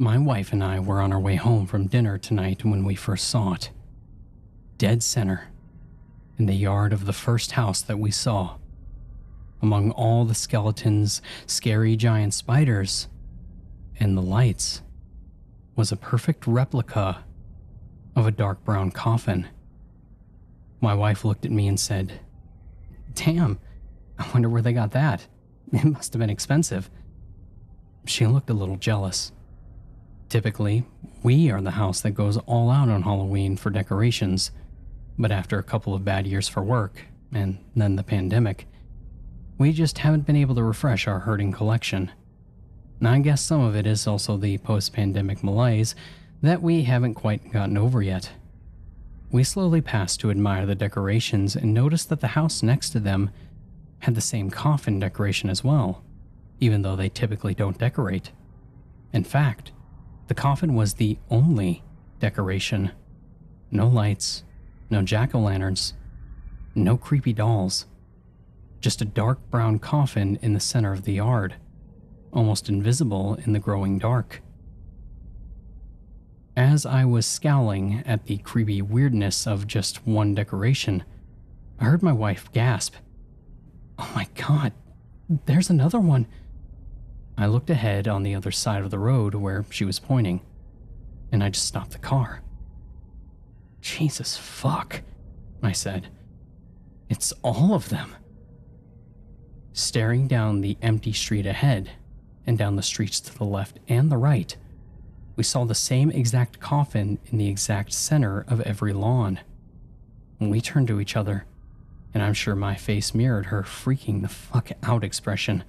My wife and I were on our way home from dinner tonight when we first saw it. Dead center, in the yard of the first house that we saw. Among all the skeletons, scary giant spiders, and the lights, was a perfect replica of a dark brown coffin. My wife looked at me and said, "Damn, I wonder where they got that. It must have been expensive." She looked a little jealous. Typically, we are the house that goes all out on Halloween for decorations, but after a couple of bad years for work, and then the pandemic, we just haven't been able to refresh our hurting collection. Now, I guess some of it is also the post-pandemic malaise that we haven't quite gotten over yet. We slowly passed to admire the decorations and noticed that the house next to them had the same coffin decoration as well, even though they typically don't decorate. In fact, the coffin was the only decoration. No lights, no jack-o'-lanterns, no creepy dolls. Just a dark brown coffin in the center of the yard, almost invisible in the growing dark. As I was scowling at the creepy weirdness of just one decoration, I heard my wife gasp, "Oh my god, there's another one." I looked ahead on the other side of the road where she was pointing, and I just stopped the car. "Jesus fuck," I said. "It's all of them." Staring down the empty street ahead, and down the streets to the left and the right, we saw the same exact coffin in the exact center of every lawn. We turned to each other, and I'm sure my face mirrored her freaking the fuck out expression.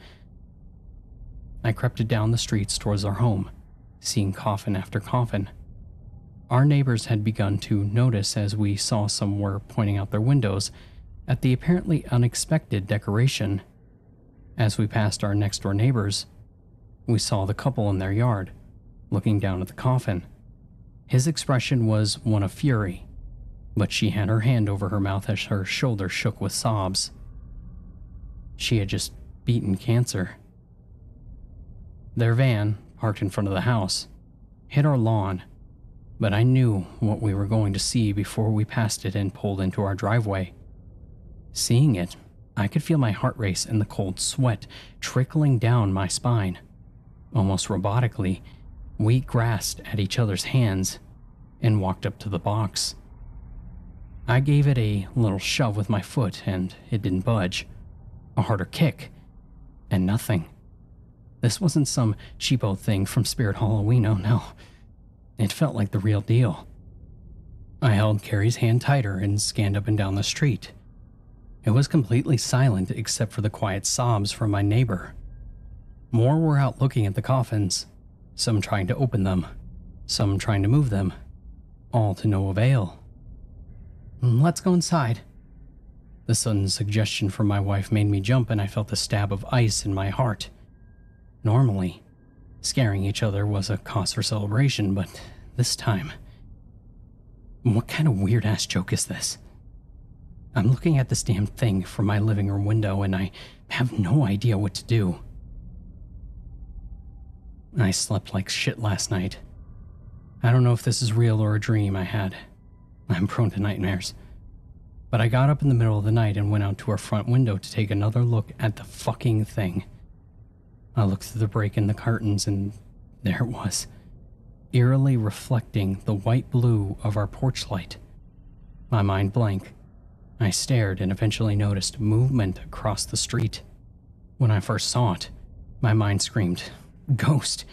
I crept down the streets towards our home, seeing coffin after coffin. Our neighbors had begun to notice as we saw some were pointing out their windows at the apparently unexpected decoration. As we passed our next-door neighbors, we saw the couple in their yard, looking down at the coffin. His expression was one of fury, but she had her hand over her mouth as her shoulder shook with sobs. She had just beaten cancer. Their van, parked in front of the house, hit our lawn, but I knew what we were going to see before we passed it and pulled into our driveway. Seeing it, I could feel my heart race and the cold sweat trickling down my spine. Almost robotically, we grasped at each other's hands and walked up to the box. I gave it a little shove with my foot and it didn't budge. A harder kick, and nothing. This wasn't some cheapo thing from Spirit Halloween, oh no. It felt like the real deal. I held Carrie's hand tighter and scanned up and down the street. It was completely silent except for the quiet sobs from my neighbor. More were out looking at the coffins, some trying to open them, some trying to move them, all to no avail. "Let's go inside." The sudden suggestion from my wife made me jump and I felt a stab of ice in my heart. Normally, scaring each other was a cause for celebration, but this time... What kind of weird-ass joke is this? I'm looking at this damn thing from my living room window and I have no idea what to do. I slept like shit last night. I don't know if this is real or a dream I had. I'm prone to nightmares. But I got up in the middle of the night and went out to our front window to take another look at the fucking thing. I looked through the break in the curtains and there it was, eerily reflecting the white blue of our porch light. My mind blank. I stared and eventually noticed movement across the street. When I first saw it, my mind screamed, "Ghost,"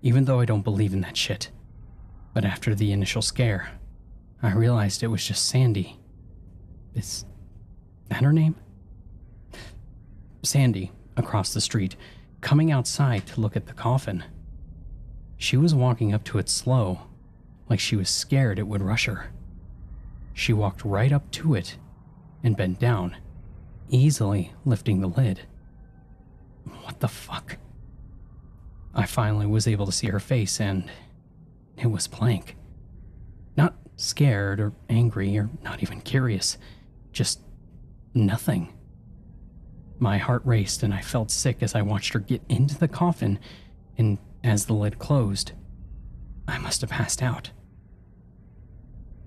even though I don't believe in that shit. But after the initial scare, I realized it was just Sandy. Is that her name? Sandy, across the street, coming outside to look at the coffin. She was walking up to it slow, like she was scared it would rush her. She walked right up to it and bent down, easily lifting the lid. What the fuck? I finally was able to see her face and it was blank. Not scared or angry or not even curious, just nothing. My heart raced and I felt sick as I watched her get into the coffin, and as the lid closed, I must have passed out.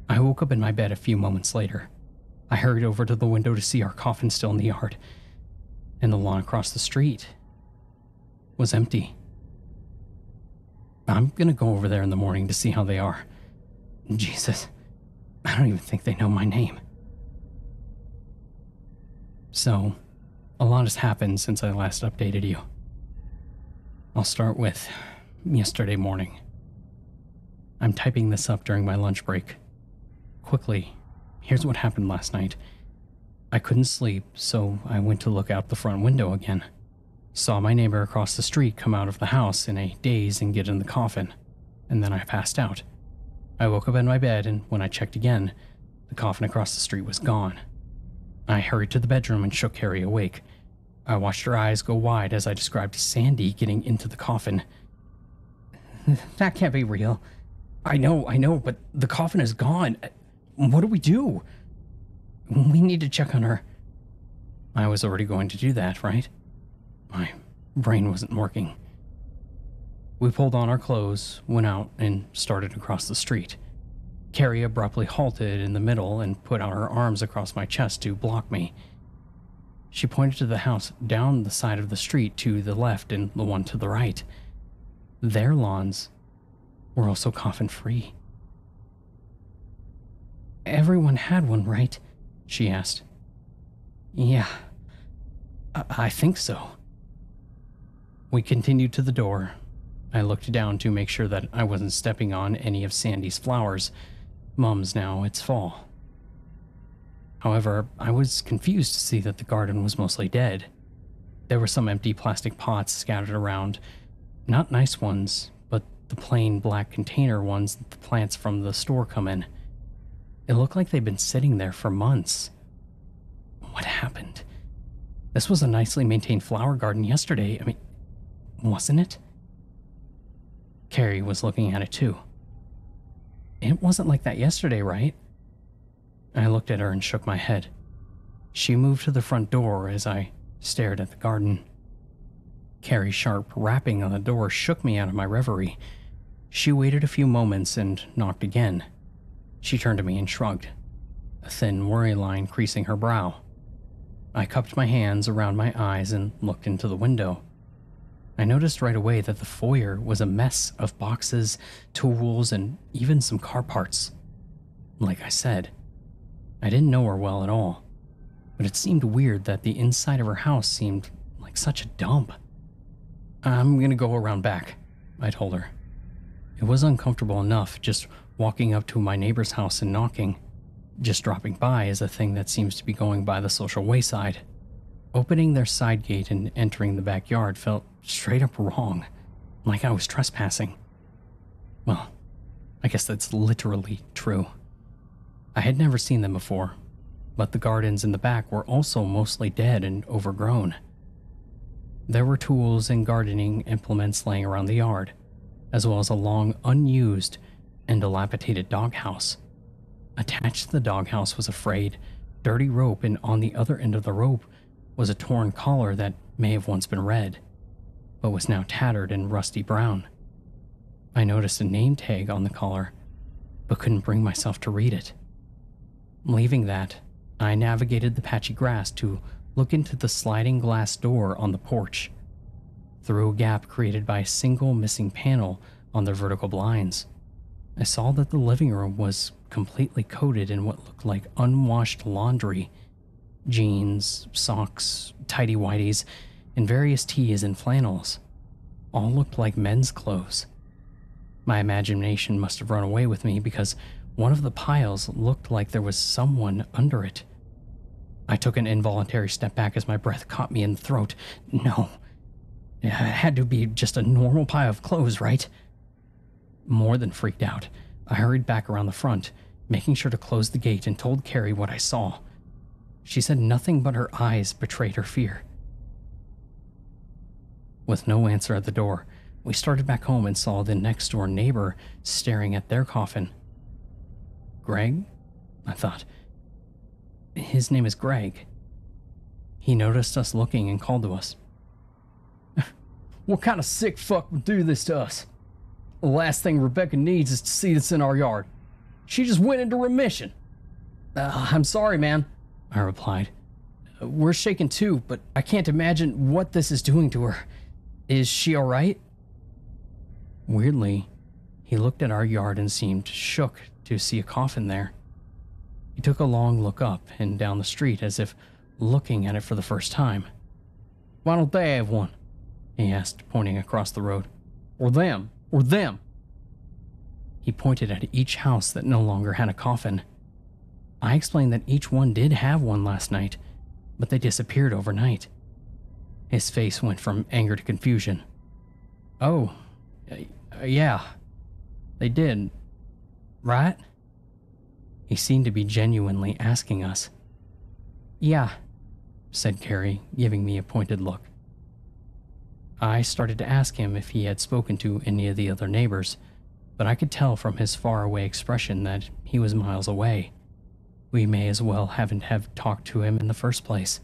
I woke up in my bed a few moments later. I hurried over to the window to see our coffin still in the yard, and the lawn across the street was empty. I'm gonna go over there in the morning to see how they are. Jesus, I don't even think they know my name. So, a lot has happened since I last updated you. I'll start with yesterday morning. I'm typing this up during my lunch break. Quickly, here's what happened last night. I couldn't sleep, so I went to look out the front window again. Saw my neighbor across the street come out of the house in a daze and get in the coffin, and then I passed out. I woke up in my bed, and when I checked again, the coffin across the street was gone. I hurried to the bedroom and shook Carrie awake. I watched her eyes go wide as I described Sandy getting into the coffin. That can't be real. I know, but the coffin is gone. What do we do? We need to check on her. I was already going to do that, right? My brain wasn't working. We pulled on our clothes, went out, and started across the street. Carrie abruptly halted in the middle and put out her arms across my chest to block me. She pointed to the house down the side of the street to the left and the one to the right. Their lawns were also coffin-free. Everyone had one, right? She asked. Yeah, I think so. We continued to the door. I looked down to make sure that I wasn't stepping on any of Sandy's flowers. Mum's now, it's fall. However, I was confused to see that the garden was mostly dead. There were some empty plastic pots scattered around. Not nice ones, but the plain black container ones that the plants from the store come in. It looked like they'd been sitting there for months. What happened? This was a nicely maintained flower garden yesterday. I mean, wasn't it? Carrie was looking at it too. It wasn't like that yesterday, right? I looked at her and shook my head. She moved to the front door as I stared at the garden. Carrie's sharp rapping on the door shook me out of my reverie. She waited a few moments and knocked again. She turned to me and shrugged, a thin worry line creasing her brow. I cupped my hands around my eyes and looked into the window. I noticed right away that the foyer was a mess of boxes, tools, and even some car parts. Like I said, I didn't know her well at all, but it seemed weird that the inside of her house seemed like such a dump. I'm gonna go around back, I told her. It was uncomfortable enough just walking up to my neighbor's house and knocking. Just dropping by is a thing that seems to be going by the social wayside. Opening their side gate and entering the backyard felt straight up wrong, like I was trespassing. Well, I guess that's literally true. I had never seen them before, but the gardens in the back were also mostly dead and overgrown. There were tools and gardening implements laying around the yard, as well as a long, unused, and dilapidated doghouse. Attached to the doghouse was a frayed, dirty rope, and on the other end of the rope was a torn collar that may have once been red, but was now tattered and rusty brown. I noticed a name tag on the collar, but couldn't bring myself to read it. Leaving that, I navigated the patchy grass to look into the sliding glass door on the porch. Through a gap created by a single missing panel on the vertical blinds, I saw that the living room was completely coated in what looked like unwashed laundry. Jeans, socks, tighty-whities, and various tees and flannels. All looked like men's clothes. My imagination must have run away with me because one of the piles looked like there was someone under it. I took an involuntary step back as my breath caught me in the throat. No. It had to be just a normal pile of clothes, right? More than freaked out, I hurried back around the front, making sure to close the gate, and told Carrie what I saw. She said nothing but her eyes betrayed her fear. With no answer at the door, we started back home and saw the next-door neighbor staring at their coffin. Greg? I thought. His name is Greg. He noticed us looking and called to us. What kind of sick fuck would do this to us? The last thing Rebecca needs is to see this in our yard. She just went into remission. I'm sorry, man, I replied. We're shaken too, but I can't imagine what this is doing to her. Is she all right? Weirdly, he looked at our yard and seemed shook to see a coffin there. He took a long look up and down the street as if looking at it for the first time. Why don't they have one? He asked, pointing across the road. Or them. Or them. He pointed at each house that no longer had a coffin. I explained that each one did have one last night, but they disappeared overnight. His face went from anger to confusion. Oh, yeah, they did, right? He seemed to be genuinely asking us. Yeah, said Carrie, giving me a pointed look. I started to ask him if he had spoken to any of the other neighbors, but I could tell from his faraway expression that he was miles away. We may as well haven't have talked to him in the first place.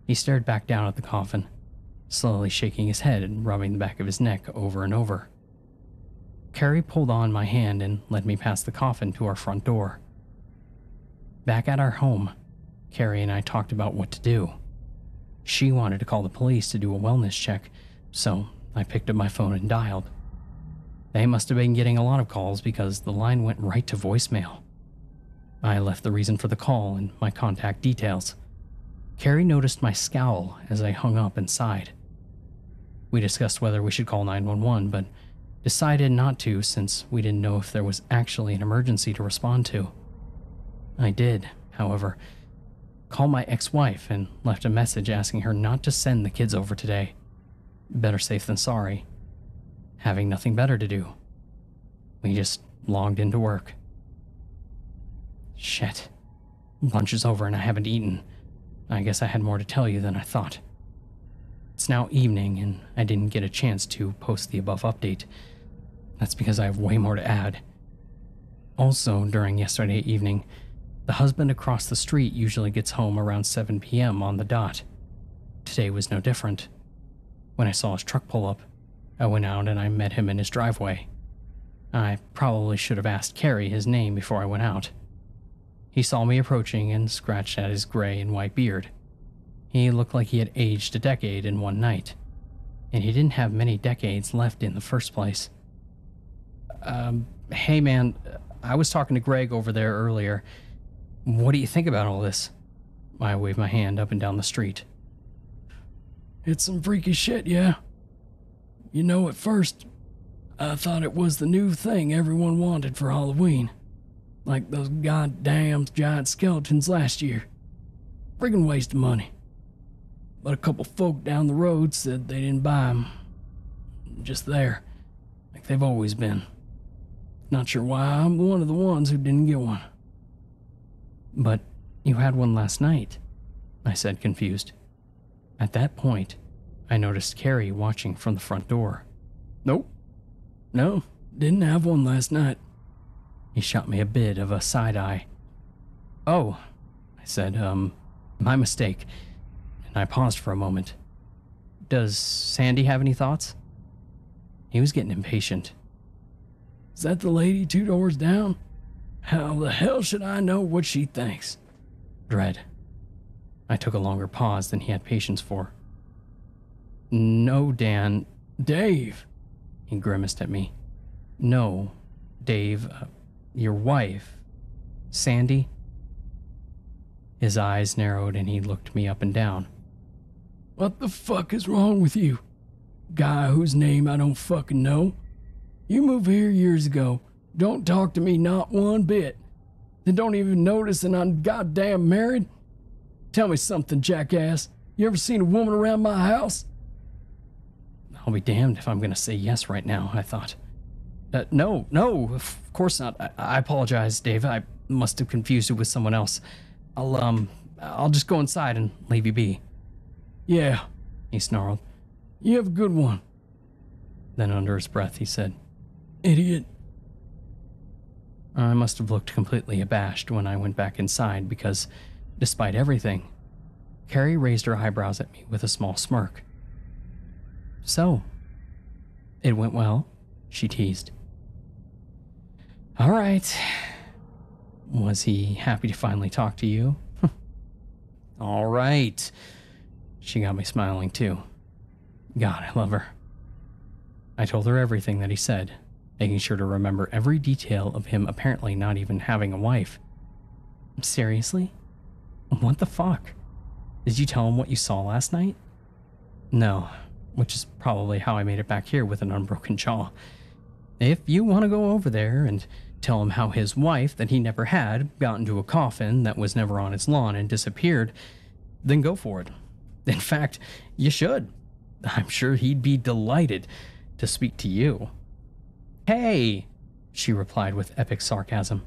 He stared back down at the coffin, slowly shaking his head and rubbing the back of his neck over and over. Carrie pulled on my hand and led me past the coffin to our front door. Back at our home, Carrie and I talked about what to do. She wanted to call the police to do a wellness check, so I picked up my phone and dialed. They must have been getting a lot of calls because the line went right to voicemail. I left the reason for the call and my contact details. Carrie noticed my scowl as I hung up and sighed. We discussed whether we should call 911, but decided not to since we didn't know if there was actually an emergency to respond to. I did, however, call my ex-wife and left a message asking her not to send the kids over today. Better safe than sorry. Having nothing better to do, we just logged into work. Shit. Lunch is over and I haven't eaten. I guess I had more to tell you than I thought. It's now evening and I didn't get a chance to post the above update. That's because I have way more to add. Also, during yesterday evening, the husband across the street usually gets home around 7 p.m. on the dot. Today was no different. When I saw his truck pull up, I went out and I met him in his driveway. I probably should have asked Carrie his name before I went out. He saw me approaching and scratched at his gray and white beard. He looked like he had aged a decade in one night, and he didn't have many decades left in the first place. Hey man, I was talking to Greg over there earlier. What do you think about all this? I waved my hand up and down the street. It's some freaky shit, yeah. You know, at first, I thought it was the new thing everyone wanted for Halloween. Like those goddamn giant skeletons last year. Friggin' waste of money. But a couple folk down the road said they didn't buy them. Just there, like they've always been. Not sure why I'm one of the ones who didn't get one. But you had one last night, I said, confused. At that point, I noticed Carrie watching from the front door. Nope. No, didn't have one last night. He shot me a bit of a side eye. Oh, I said, my mistake. And I paused for a moment. Does Sandy have any thoughts? He was getting impatient. Is that the lady 2 doors down? How the hell should I know what she thinks? Dread. I took a longer pause than he had patience for. No, Dan. Dave. He grimaced at me. No, Dave, your wife, Sandy. His eyes narrowed and he looked me up and down. What the fuck is wrong with you? Guy whose name I don't fucking know. You moved here years ago. Don't talk to me not one bit. Then don't even notice that I'm goddamn married? Tell me something, jackass. You ever seen a woman around my house? I'll be damned if I'm gonna say yes right now, I thought. No, of course not. I apologize, Dave. I must have confused you with someone else. I'll just go inside and leave you be. Yeah, he snarled. You have a good one. Then under his breath, he said, Idiot. I must have looked completely abashed when I went back inside because, despite everything, Carrie raised her eyebrows at me with a small smirk. So, it went well, she teased. All right. Was he happy to finally talk to you? All right. She got me smiling too. God, I love her. I told her everything that he said, making sure to remember every detail of him apparently not even having a wife. Seriously? What the fuck? Did you tell him what you saw last night? No, which is probably how I made it back here with an unbroken jaw. If you want to go over there and tell him how his wife that he never had got into a coffin that was never on his lawn and disappeared, then go for it. In fact, you should. I'm sure he'd be delighted to speak to you. Hey, she replied with epic sarcasm.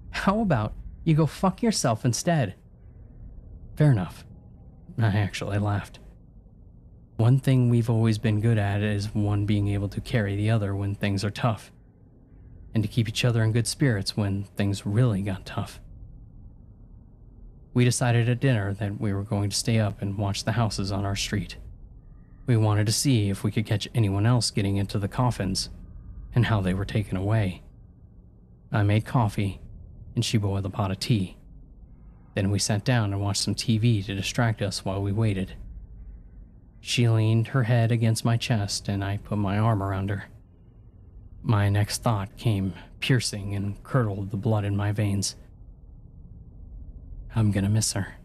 How about you go fuck yourself instead? Fair enough. I actually laughed. One thing we've always been good at is one being able to carry the other when things are tough, and to keep each other in good spirits when things really got tough. We decided at dinner that we were going to stay up and watch the houses on our street. We wanted to see if we could catch anyone else getting into the coffins, and how they were taken away. I made coffee, and she boiled a pot of tea. Then we sat down and watched some TV to distract us while we waited. She leaned her head against my chest, and I put my arm around her. My next thought came piercing and curdled the blood in my veins. I'm gonna miss her.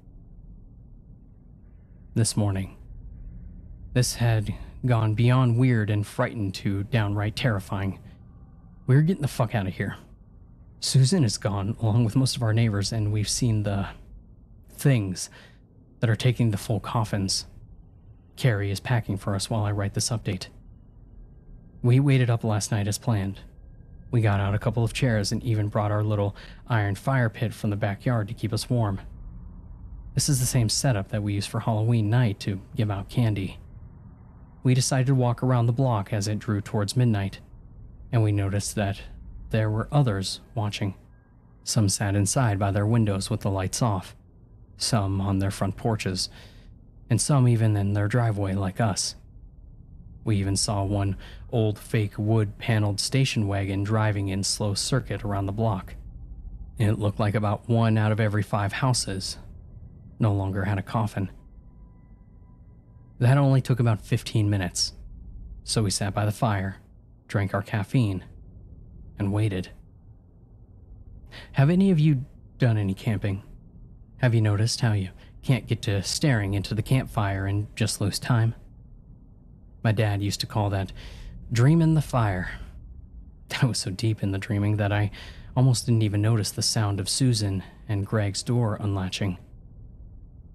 This morning. This had gone beyond weird and frightened to downright terrifying. We're getting the fuck out of here. Susan is gone, along with most of our neighbors, and we've seen the things that are taking the full coffins. Carrie is packing for us while I write this update. We waited up last night as planned. We got out a couple of chairs and even brought our little iron fire pit from the backyard to keep us warm. This is the same setup that we used for Halloween night to give out candy. We decided to walk around the block as it drew towards midnight, and we noticed that there were others watching. Some sat inside by their windows with the lights off, some on their front porches, and some even in their driveway like us. We even saw one old fake wood-paneled station wagon driving in slow circuit around the block. It looked like about 1 out of every 5 houses no longer had a coffin. That only took about 15 minutes, so we sat by the fire, drank our caffeine, and waited. Have any of you done any camping? Have you noticed how you can't get to staring into the campfire and just lose time? My dad used to call that dreaming the fire. I was so deep in the dreaming that I almost didn't even notice the sound of Susan and Greg's door unlatching.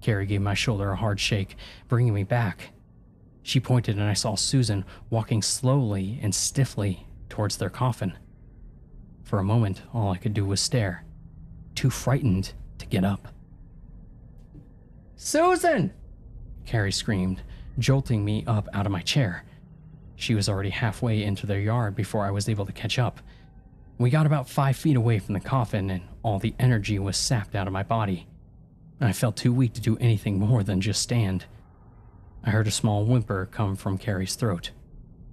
Carrie gave my shoulder a hard shake, bringing me back. She pointed and I saw Susan walking slowly and stiffly towards their coffin. For a moment, all I could do was stare, too frightened to get up. Susan! Carrie screamed, jolting me up out of my chair. She was already halfway into their yard before I was able to catch up. We got about 5 feet away from the coffin and all the energy was sapped out of my body. I felt too weak to do anything more than just stand. I heard a small whimper come from Carrie's throat.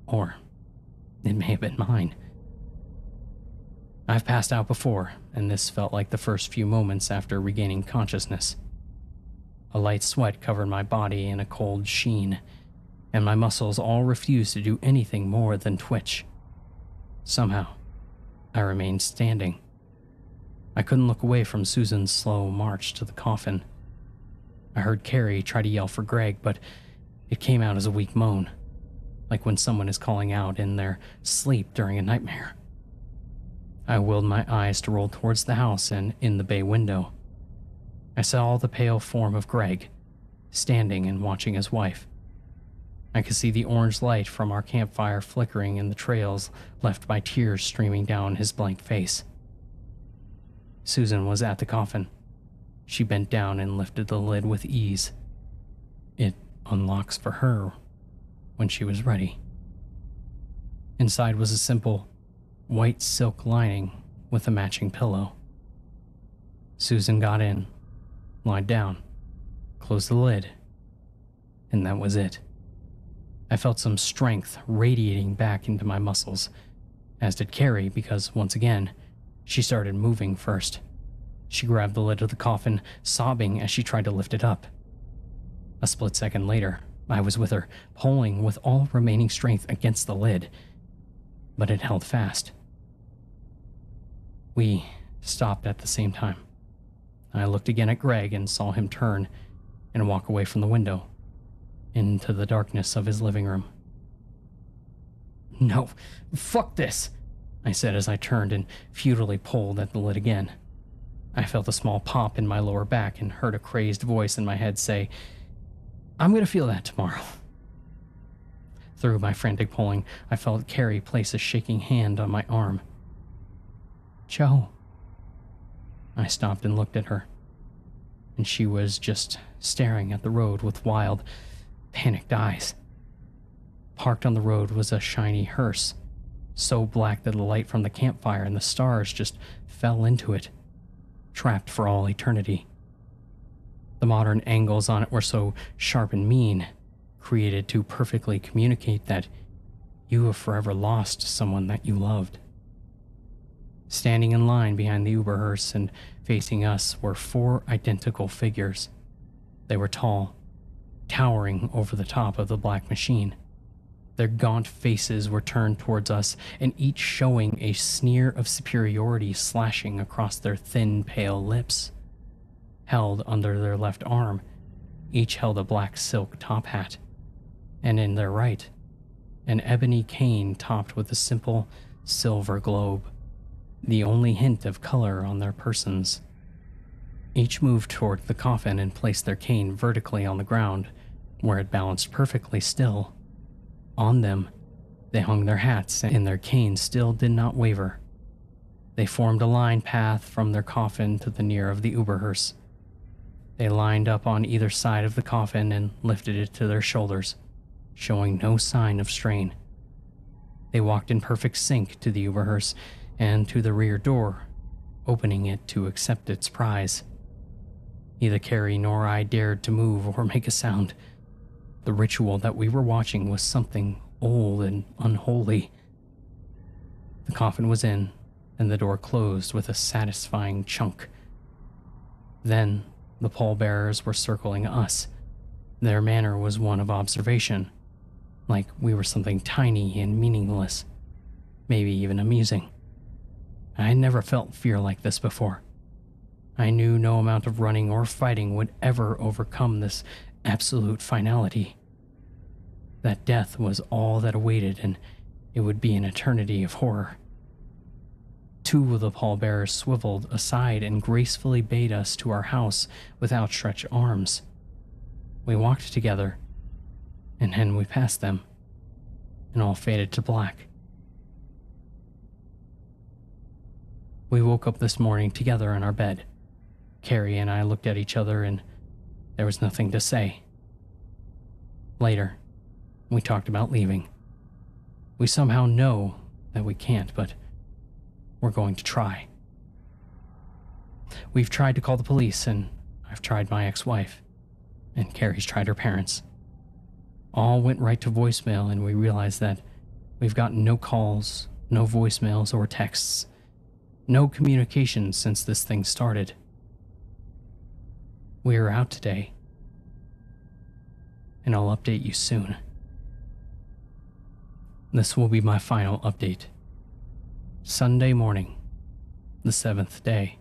Or it may have been mine. I've passed out before, and this felt like the first few moments after regaining consciousness. A light sweat covered my body in a cold sheen, and my muscles all refused to do anything more than twitch. Somehow, I remained standing. I couldn't look away from Susan's slow march to the coffin. I heard Carrie try to yell for Greg, but it came out as a weak moan, like when someone is calling out in their sleep during a nightmare. I willed my eyes to roll towards the house and in the bay window. I saw the pale form of Greg, standing and watching his wife. I could see the orange light from our campfire flickering in the trails left by tears streaming down his blank face. Susan was at the coffin. She bent down and lifted the lid with ease. It unlocks for her when she was ready. Inside was a simple white silk lining with a matching pillow. Susan got in, lied down, closed the lid, and that was it. I felt some strength radiating back into my muscles, as did Carrie, because once again, she started moving first. She grabbed the lid of the coffin, sobbing as she tried to lift it up. A split second later, I was with her, pulling with all remaining strength against the lid, but it held fast. We stopped at the same time. I looked again at Greg and saw him turn and walk away from the window into the darkness of his living room. "No, fuck this," I said as I turned and futilely pulled at the lid again. I felt a small pop in my lower back and heard a crazed voice in my head say, "I'm gonna feel that tomorrow." Through my frantic pulling, I felt Carrie place a shaking hand on my arm. "Joe." I stopped and looked at her, and she was just staring at the road with wild, panicked eyes. Parked on the road was a shiny hearse, so black that the light from the campfire and the stars just fell into it, trapped for all eternity. The modern angles on it were so sharp and mean, created to perfectly communicate that you have forever lost someone that you loved. Standing in line behind the Uber hearse and facing us were 4 identical figures. They were tall, towering over the top of the black machine. Their gaunt faces were turned towards us, and each showing a sneer of superiority slashing across their thin, pale lips. Held under their left arm, each held a black silk top hat, and in their right, an ebony cane topped with a simple silver globe, the only hint of color on their persons. Each moved toward the coffin and placed their cane vertically on the ground, where it balanced perfectly still. On them, they hung their hats, and their canes still did not waver. They formed a line path from their coffin to the near of the Uber hearse. They lined up on either side of the coffin and lifted it to their shoulders, showing no sign of strain. They walked in perfect sync to the Uber hearse and to the rear door, opening it to accept its prize. Neither Carrie nor I dared to move or make a sound. The ritual that we were watching was something old and unholy. The coffin was in, and the door closed with a satisfying chunk. Then the pallbearers were circling us. Their manner was one of observation, like we were something tiny and meaningless, maybe even amusing. I had never felt fear like this before. I knew no amount of running or fighting would ever overcome this absolute finality. That death was all that awaited, and it would be an eternity of horror. 2 of the pallbearers swiveled aside and gracefully bade us to our house with outstretched arms. We walked together, and then we passed them, and all faded to black. We woke up this morning together in our bed. Carrie and I looked at each other, and there was nothing to say. Later, we talked about leaving. We somehow know that we can't, but we're going to try. We've tried to call the police, and I've tried my ex-wife, and Carrie's tried her parents. All went right to voicemail, and we realized that we've gotten no calls, no voicemails or texts, no communication since this thing started. We are out today, and I'll update you soon. This will be my final update. Sunday morning, the 7th day.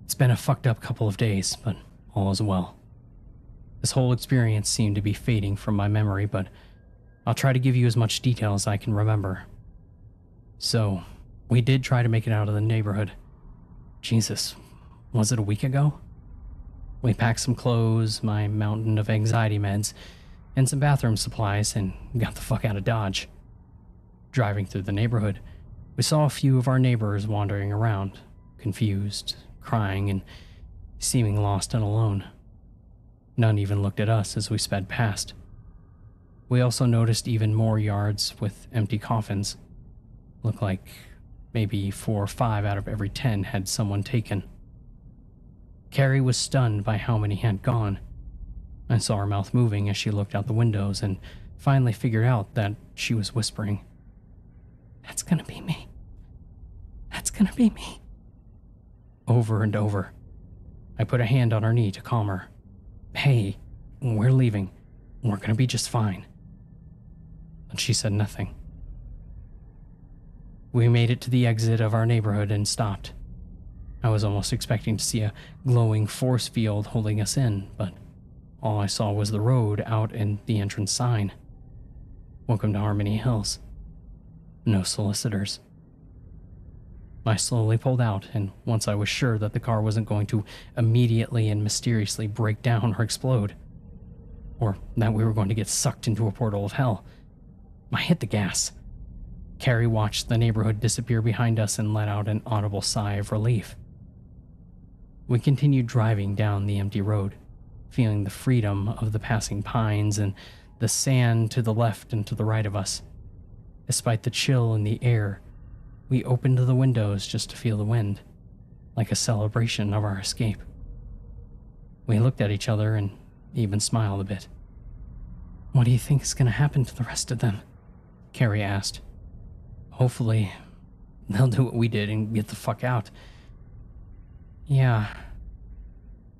It's been a fucked up couple of days, but all is well. This whole experience seemed to be fading from my memory, but I'll try to give you as much detail as I can remember. So, we did try to make it out of the neighborhood. Jesus, was it a week ago? We packed some clothes, my mountain of anxiety meds, and some bathroom supplies, and got the fuck out of Dodge. Driving through the neighborhood, we saw a few of our neighbors wandering around, confused, crying, and seeming lost and alone. None even looked at us as we sped past. We also noticed even more yards with empty coffins. Looked like maybe 4 or 5 out of every 10 had someone taken. Carrie was stunned by how many had gone. I saw her mouth moving as she looked out the windows and finally figured out that she was whispering. "That's gonna be me. That's gonna be me." Over and over. I put a hand on her knee to calm her. "Hey, we're leaving. We're gonna be just fine." But she said nothing. We made it to the exit of our neighborhood and stopped. I was almost expecting to see a glowing force field holding us in, but all I saw was the road out and the entrance sign. "Welcome to Harmony Hills. No solicitors." I slowly pulled out, and once I was sure that the car wasn't going to immediately and mysteriously break down or explode, or that we were going to get sucked into a portal of hell, I hit the gas. Carrie watched the neighborhood disappear behind us and let out an audible sigh of relief. We continued driving down the empty road, feeling the freedom of the passing pines and the sand to the left and to the right of us. Despite the chill in the air, we opened the windows just to feel the wind, like a celebration of our escape. We looked at each other and even smiled a bit. "What do you think is going to happen to the rest of them?" Carrie asked. "Hopefully, they'll do what we did and get the fuck out." "Yeah."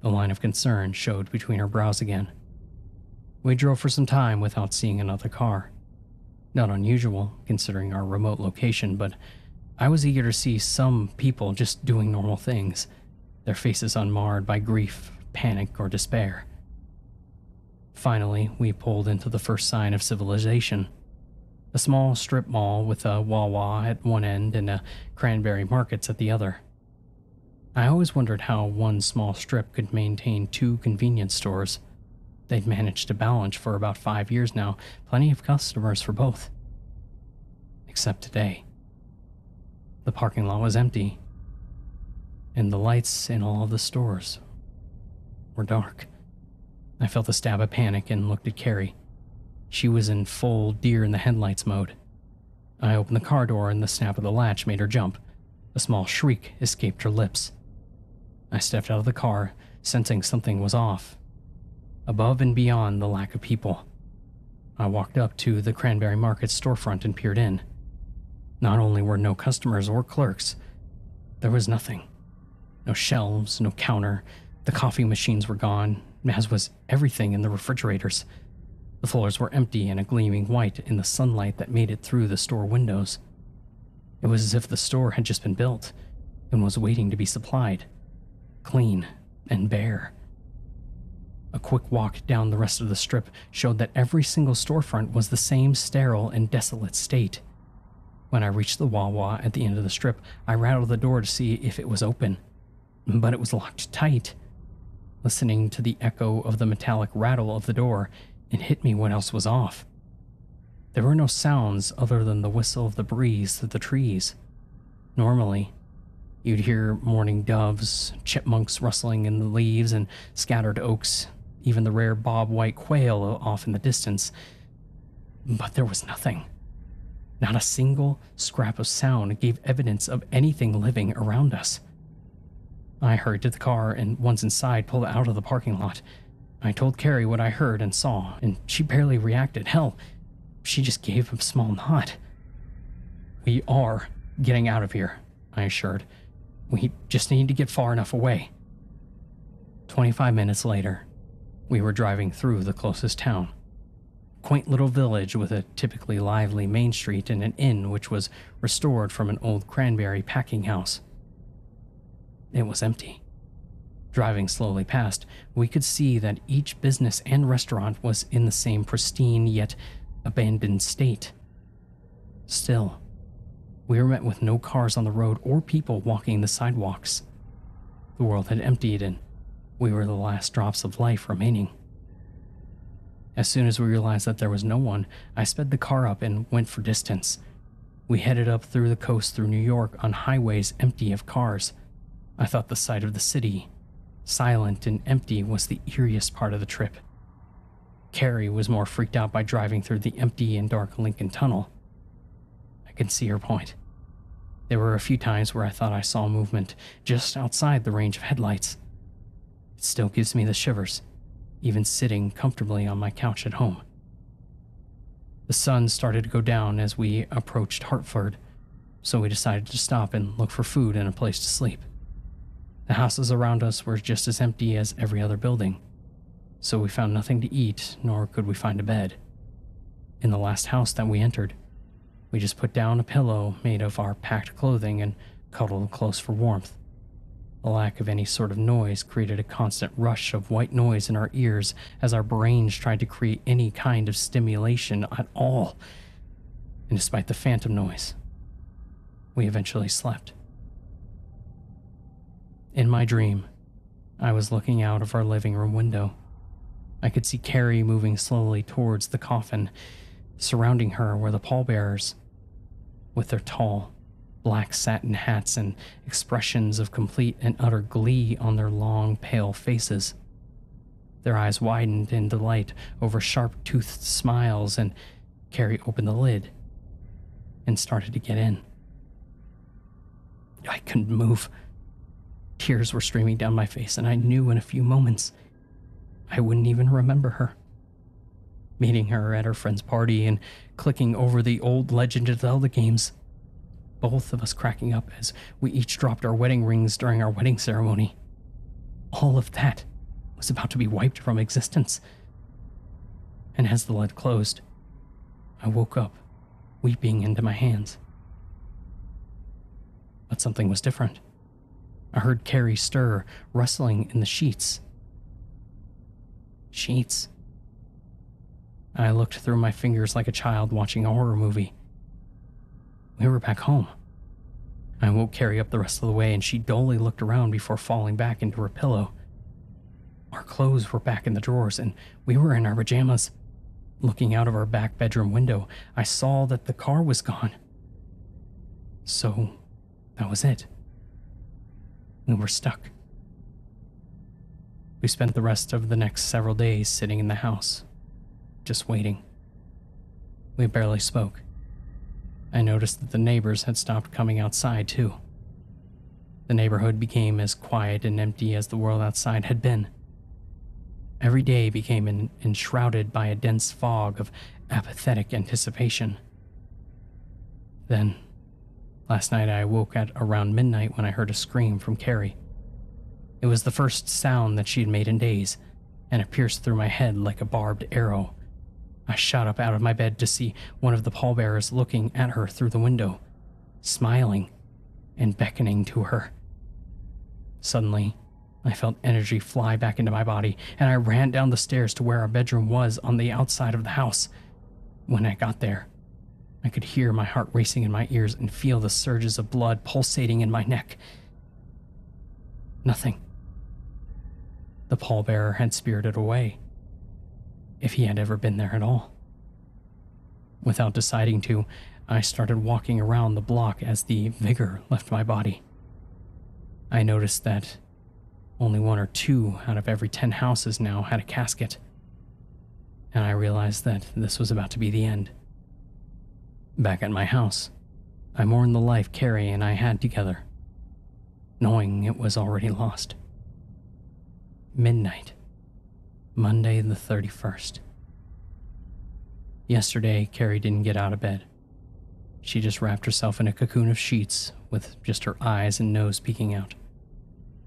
The line of concern showed between her brows again. We drove for some time without seeing another car. Not unusual, considering our remote location, but I was eager to see some people just doing normal things, their faces unmarred by grief, panic, or despair. Finally, we pulled into the first sign of civilization. A small strip mall with a Wawa at one end and a Cranberry Markets at the other. I always wondered how one small strip could maintain two convenience stores. They'd managed to balance for about 5 years now, plenty of customers for both. Except today. The parking lot was empty, and the lights in all of the stores were dark. I felt a stab of panic and looked at Carrie. She was in full deer-in-the-headlights mode. I opened the car door and the snap of the latch made her jump. A small shriek escaped her lips. I stepped out of the car, sensing something was off. Above and beyond the lack of people, I walked up to the Cranberry Market storefront and peered in. Not only were no customers or clerks, there was nothing. No shelves, no counter. The coffee machines were gone, as was everything in the refrigerators. The floors were empty and a gleaming white in the sunlight that made it through the store windows. It was as if the store had just been built and was waiting to be supplied, clean and bare. A quick walk down the rest of the strip showed that every single storefront was the same sterile and desolate state. When I reached the Wawa at the end of the strip, I rattled the door to see if it was open, but it was locked tight. Listening to the echo of the metallic rattle of the door, it hit me what else was off. There were no sounds other than the whistle of the breeze through the trees. Normally, you'd hear mourning doves, chipmunks rustling in the leaves, and scattered oaks, even the rare bob-white quail off in the distance. But there was nothing. Not a single scrap of sound gave evidence of anything living around us. I hurried to the car and, once inside, pulled out of the parking lot. I told Carrie what I heard and saw, and she barely reacted. Hell, she just gave a small nod. "We are getting out of here," I assured. "We just need to get far enough away." 25 minutes later, we were driving through the closest town. Quaint little village with a typically lively main street and an inn which was restored from an old cranberry packing house. It was empty. Driving slowly past, we could see that each business and restaurant was in the same pristine yet abandoned state. Still, we were met with no cars on the road or people walking the sidewalks. The world had emptied and we were the last drops of life remaining. As soon as we realized that there was no one, I sped the car up and went for distance. We headed up through the coast through New York on highways empty of cars. I thought the sight of the city, silent and empty, was the eeriest part of the trip. Carrie was more freaked out by driving through the empty and dark Lincoln Tunnel. I could see her point. There were a few times where I thought I saw movement just outside the range of headlights. It still gives me the shivers, even sitting comfortably on my couch at home. The sun started to go down as we approached Hartford, so we decided to stop and look for food and a place to sleep. The houses around us were just as empty as every other building, so we found nothing to eat, nor could we find a bed. In the last house that we entered, we just put down a pillow made of our packed clothing and cuddled close for warmth. The lack of any sort of noise created a constant rush of white noise in our ears as our brains tried to create any kind of stimulation at all. And despite the phantom noise, we eventually slept. In my dream, I was looking out of our living room window. I could see Carrie moving slowly towards the coffin. Surrounding her were the pallbearers, with their tall, black satin hats and expressions of complete and utter glee on their long, pale faces. Their eyes widened in delight over sharp-toothed smiles, and Carrie opened the lid and started to get in. I couldn't move. Tears were streaming down my face, and I knew in a few moments I wouldn't even remember her. Meeting her at her friend's party and clicking over the old Legend of Zelda games, both of us cracking up as we each dropped our wedding rings during our wedding ceremony. All of that was about to be wiped from existence. And as the lid closed, I woke up, weeping into my hands. But something was different. I heard Carrie stir, rustling in the sheets. Sheets. I looked through my fingers like a child watching a horror movie. We were back home. I woke Carrie up the rest of the way, and she dully looked around before falling back into her pillow. Our clothes were back in the drawers, and we were in our pajamas. Looking out of our back bedroom window, I saw that the car was gone. So, that was it. We were stuck. We spent the rest of the next several days sitting in the house, just waiting. We barely spoke. I noticed that the neighbors had stopped coming outside, too. The neighborhood became as quiet and empty as the world outside had been. Every day became enshrouded by a dense fog of apathetic anticipation. Then, last night I woke at around midnight when I heard a scream from Carrie. It was the first sound that she had made in days, and it pierced through my head like a barbed arrow. I shot up out of my bed to see one of the pallbearers looking at her through the window, smiling and beckoning to her. Suddenly, I felt energy fly back into my body, and I ran down the stairs to where our bedroom was on the outside of the house. When I got there, I could hear my heart racing in my ears and feel the surges of blood pulsating in my neck. Nothing. The pallbearer had spirited away, if he had ever been there at all. Without deciding to, I started walking around the block as the vigor left my body. I noticed that only 1 or 2 out of every 10 houses now had a casket, and I realized that this was about to be the end. Back at my house, I mourned the life Carrie and I had together, knowing it was already lost. Midnight, Monday the 31st. Yesterday, Carrie didn't get out of bed. She just wrapped herself in a cocoon of sheets with just her eyes and nose peeking out.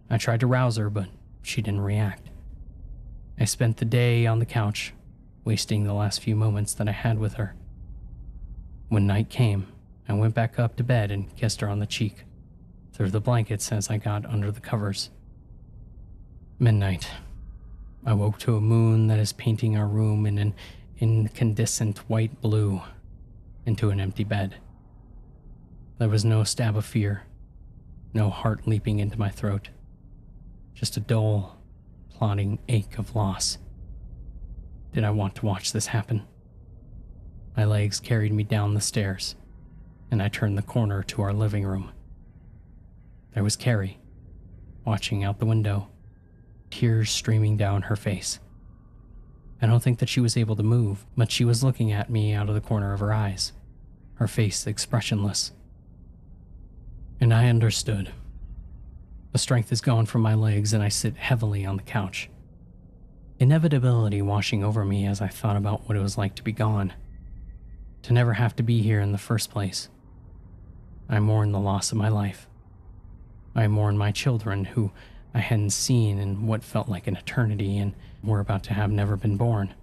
I tried to rouse her, but she didn't react. I spent the day on the couch, wasting the last few moments that I had with her. When night came, I went back up to bed and kissed her on the cheek, through the blankets as I got under the covers. Midnight. I woke to a moon that is painting our room in an incandescent white blue into an empty bed. There was no stab of fear, no heart leaping into my throat, just a dull, plodding ache of loss. Did I want to watch this happen? My legs carried me down the stairs, and I turned the corner to our living room. There was Carrie, watching out the window, tears streaming down her face. I don't think that she was able to move, but she was looking at me out of the corner of her eyes, her face expressionless. And I understood. The strength is gone from my legs, and I sit heavily on the couch. Inevitability washing over me as I thought about what it was like to be gone, to never have to be here in the first place. I mourn the loss of my life. I mourn my children who I hadn't seen in what felt like an eternity and were about to have never been born.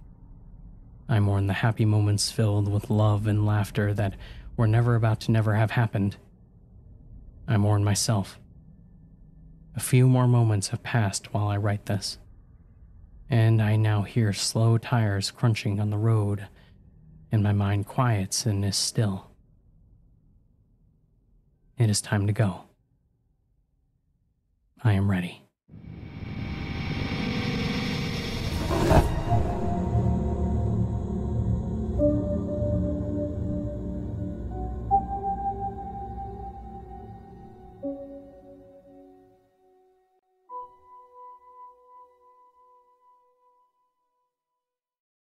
I mourn the happy moments filled with love and laughter that were never about to never have happened. I mourn myself. A few more moments have passed while I write this, and I now hear slow tires crunching on the road, and my mind quiets and is still. It is time to go. I am ready.